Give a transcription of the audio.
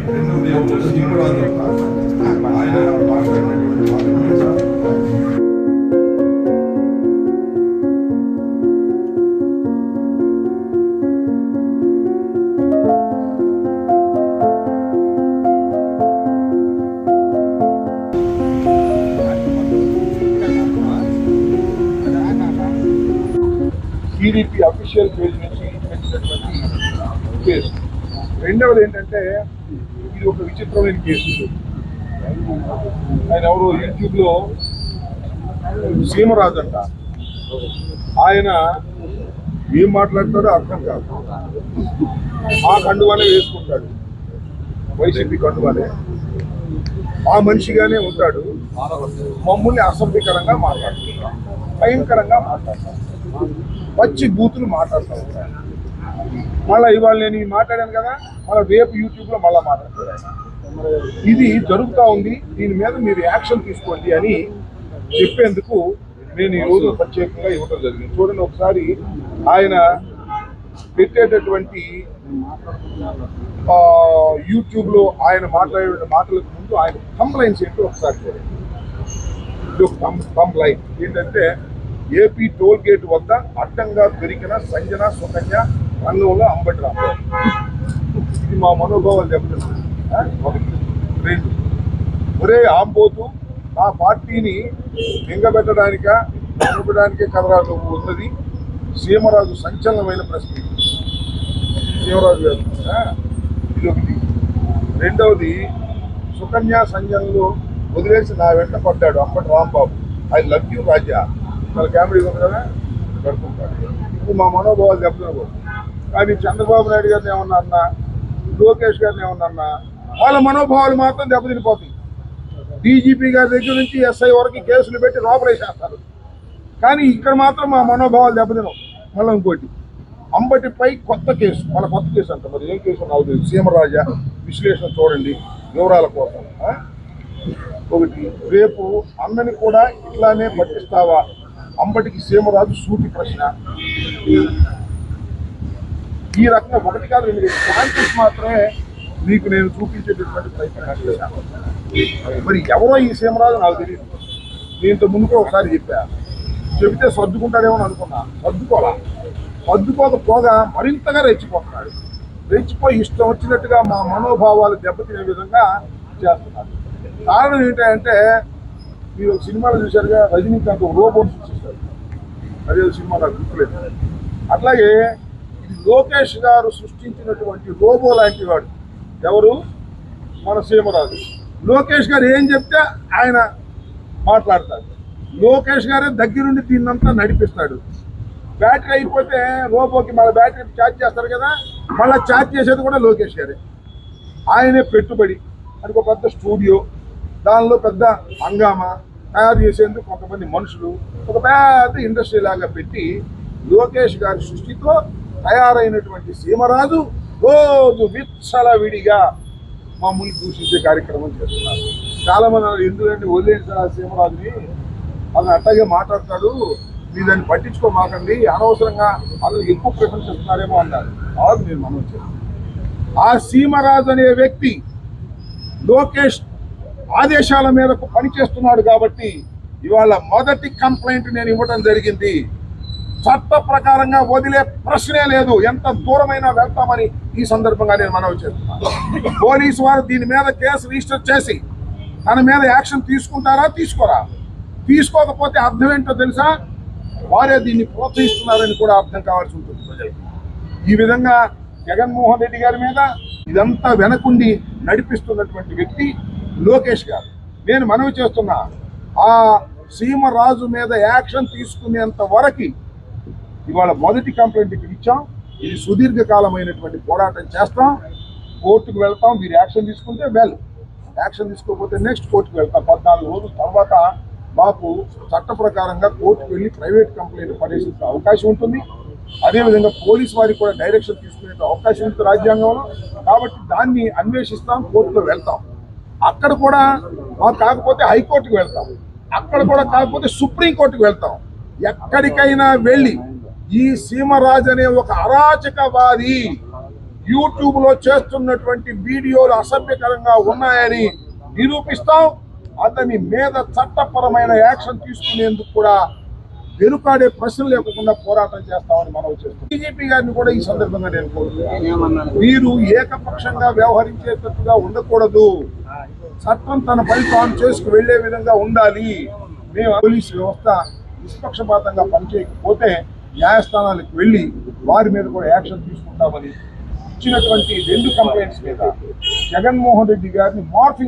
TDP official page నుంచి పెట్టినటువంటి case. రెండవది ఏంటంటే ఇది ఒక విచిత్రమైన కేసు. ఆయన ఎవరు యూట్యూబ్లో సీమరాజు అంట, ఆయన ఏం మాట్లాడతాడో అర్థం కాదు. ఆ కండువానే వేసుకుంటాడు, వైసీపీ కండువానే, ఆ మనిషిగానే ఉంటాడు. మమ్మల్ని అసభ్యకరంగా మాట్లాడుతుంటాడు, భయంకరంగా మాట్లాడతాడు, పచ్చి బూతులు మాట్లాడుతూ ఉంటాడు. మళ్ళీ ఇవాళ నేను మాట్లాడాను కదా, మళ్ళీ రేపు యూట్యూబ్లో మళ్ళీ మాట్లాడతాడు. ఇది జరుగుతూ ఉంది, దీని మీద మీరు యాక్షన్ తీసుకోండి అని చెప్పేందుకు నేను ఈరోజు ప్రత్యేకంగా ఇవ్వడం జరిగింది. చూడండి ఒకసారి ఆయన పెట్టేటటువంటి యూట్యూబ్లో ఆయన మాట్లాడే మాటలకు ముందు ఆయన కంప్లైంట్స్ ఏంటో ఒకసారి చూడండి. ఇది కంప్లైంట్ ఏంటంటే, ఏపీ టోల్ గేట్ వద్ద అడ్డంగా దొరికిన సంజన సుకన్య రంగంలో అంబటి రాంబాబు. ఇది మా మనోభావాలు దెబ్బతింటుంది. రెండు, ఒరే ఆంబోతు, నా పార్టీని మింగబెట్టడానికే కదరా నువ్వు ఉన్నది. సీమరాజు సంచలనమైన ప్రశ్న. సీమరాజు గారు ఇది ఒకటి. రెండవది, సుకన్య సంజనలో వదిలేసి నా వెంట పడ్డాడు Ambati Rambabu. I love you Raja. వాళ్ళ కామెడీ ఉంది కదా, పెడుతుంటాడు. ఇప్పుడు మా మనోభావాలు దెబ్బతినకూడదు. కానీ చంద్రబాబు నాయుడు గారిని ఏమన్నా అన్నా, లోకేష్ గారిని ఏమన్నా అన్నా, వాళ్ళ మనోభావాలు మాత్రం దెబ్బతినిపోతాయి. డీజీపీ గారి దగ్గర నుంచి ఎస్ఐ వరకు కేసులు పెట్టి లోపలేసేస్తారు. కానీ ఇక్కడ మాత్రం మా మనోభావాలు దెబ్బతినవు. మళ్ళీ ఇంకోటి, అంబటిపై కొత్త కేసు, మళ్ళీ కొత్త కేసు అంట. మరి ఏం కేసు నాకు తెలియదు. సీమరాజా విశ్లేషణ చూడండి వివరాల కోసం. ఒకటి, రేపు అన్నని కూడా ఇట్లానే పట్టిస్తావా? అంబటికి సీమరాజు సూటి ప్రశ్న. ఈ రకంగా ఒకటి కాదు, రెండు ఛాన్సెస్ మాత్రమే మీకు నేను చూపించేటటువంటి ప్రయత్నం చేశాను. మరి ఎవరో ఈ సీమరాజు నాకు తెలియదు. దీంతో ముందుకు ఒకసారి చెబితే సర్దుకుంటాడేమో అనుకున్నా, సర్దుకోకపోగా మరింతగా రెచ్చిపోతున్నాడు. రెచ్చిపోయి ఇష్టం వచ్చినట్టుగా మా మనోభావాలు దెబ్బతినే విధంగా చేస్తున్నాడు. కారణం ఏంటంటే, మీరు ఒక సినిమాలో చూశారుగా, రజనీకాంత్ రోబోట్ సృష్టిస్తారు. అదే సినిమా నాకు గుర్తులేదు. అట్లాగే ఇది లోకేష్ గారు సృష్టించినటువంటి రోబో లాంటి వాడు. ఎవరు? మన సీమరాజు. లోకేష్ గారు ఏం చెప్తే ఆయన మాట్లాడతాడు. లోకేష్ గారే దగ్గరుండి దీన్నంతా నడిపిస్తాడు. బ్యాటరీ అయిపోతే రోబోకి మళ్ళీ బ్యాటరీ ఛార్జ్ చేస్తారు కదా, మళ్ళీ ఛార్జ్ చేసేది కూడా లోకేష్ గారే. ఆయనే పెట్టుబడి, అది ఒక పెద్ద స్టూడియో, దానిలో పెద్ద హంగామా తయారు చేసేందుకు కొంతమంది మనుషులు, ఒక పెద్ద ఇండస్ట్రీ లాగా పెట్టి లోకేష్ గారి సృష్టితో తయారైనటువంటి సీమరాజు రోజు విచ్చలవిడిగా మమ్మల్ని దూషించే కార్యక్రమం చేస్తున్నారు. చాలామంది ఎందుకంటే వదిలేండి సార్ ఆ సీమరాజుని, అది అట్టగే మాట్లాడతాడు, మీరు దాన్ని పట్టించుకోమాకండి, అనవసరంగా అతనికి ఎక్కువ ప్రిఫరెన్స్ ఇస్తున్నారేమో అన్నారు. కాదు, మీరు మనం చేస్తాం. ఆ సీమరాజు అనే వ్యక్తి లోకేష్ ఆదేశాల మేరకు పనిచేస్తున్నాడు కాబట్టి ఇవాళ మొదటి కంప్లైంట్ నేను ఇవ్వడం జరిగింది. చట్ట ప్రకారంగా వదిలే ప్రశ్నే లేదు, ఎంత దూరమైనా వెళ్తామని ఈ సందర్భంగా నేను మనవి చేస్తున్నాను. పోలీసు వారు దీని మీద కేసు రిజిస్టర్ చేసి తన మీద యాక్షన్ తీసుకుంటారా, తీసుకోరా? తీసుకోకపోతే అర్థం ఏంటో తెలుసా? వారే దీన్ని ప్రోత్సహిస్తున్నారని కూడా అర్థం కావాల్సి ఉంటుంది ప్రజలకు. ఈ విధంగా జగన్మోహన్ రెడ్డి గారి మీద ఇదంతా వెనకుండి నడిపిస్తున్నటువంటి వ్యక్తి లోకేష్ గారు. నేను మనవి చేస్తున్నా, ఆ సీమరాజు మీద యాక్షన్ తీసుకునేంత వరకు ఇవాళ మొదటి కంప్లైంట్ ఇక్కడ ఇచ్చాం. ఇది సుదీర్ఘకాలమైనటువంటి పోరాటం చేస్తాం, కోర్టుకు వెళ్తాం. మీరు యాక్షన్ తీసుకుంటే వెల్, యాక్షన్ తీసుకోకపోతే నెక్స్ట్ కోర్టుకు వెళ్తాం. 14 రోజుల తర్వాత మాకు చట్ట ప్రకారంగా కోర్టుకు వెళ్ళి ప్రైవేట్ కంప్లైంట్ పడేసే అవకాశం ఉంటుంది. అదేవిధంగా పోలీసు వారికి కూడా డైరెక్షన్ తీసుకునే అవకాశం ఉంటుంది రాజ్యాంగంలో. కాబట్టి దాన్ని అన్వేషిస్తాం, కోర్టులో వెళ్తాం. అక్కడ కూడా మాకు కాకపోతే హైకోర్టుకు వెళ్తాం, అక్కడ కూడా కాకపోతే సుప్రీంకోర్టుకు వెళ్తాం. ఎక్కడికైనా వెళ్ళి ఈ సీమరాజు అనే ఒక అరాచకవాది యూట్యూబ్ లో చేస్తున్నటువంటి వీడియోలు అసభ్యకరంగా ఉన్నాయని నిరూపిస్తాం. అతని మీద చట్టపరమైన యాక్షన్ తీసుకునేందుకు కూడా వెనుకాడే ప్రశ్న లేకుండా పోరాటం చేస్తామని మనం చేస్తాం. బీజేపీ గారిని కూడా ఈ సందర్భంగా నేను కోరుతున్నాను, మీరు ఏకపక్షంగా వ్యవహరించేటట్టుగా ఉండకూడదు. చట్టం తన పని తాను చేసుకు వెళ్లే విధంగా ఉండాలి. మేము పోలీసు వ్యవస్థ నిష్పక్షపాతంగా పనిచేయకపోతే న్యాయస్థానాలకు వెళ్లి వారి మీద కూడా యాక్షన్ తీసుకుంటామని ఇచ్చినటువంటి 2 కంప్లైంట్స్ మీద జగన్మోహన్ రెడ్డి గారిని మార్ఫింగ్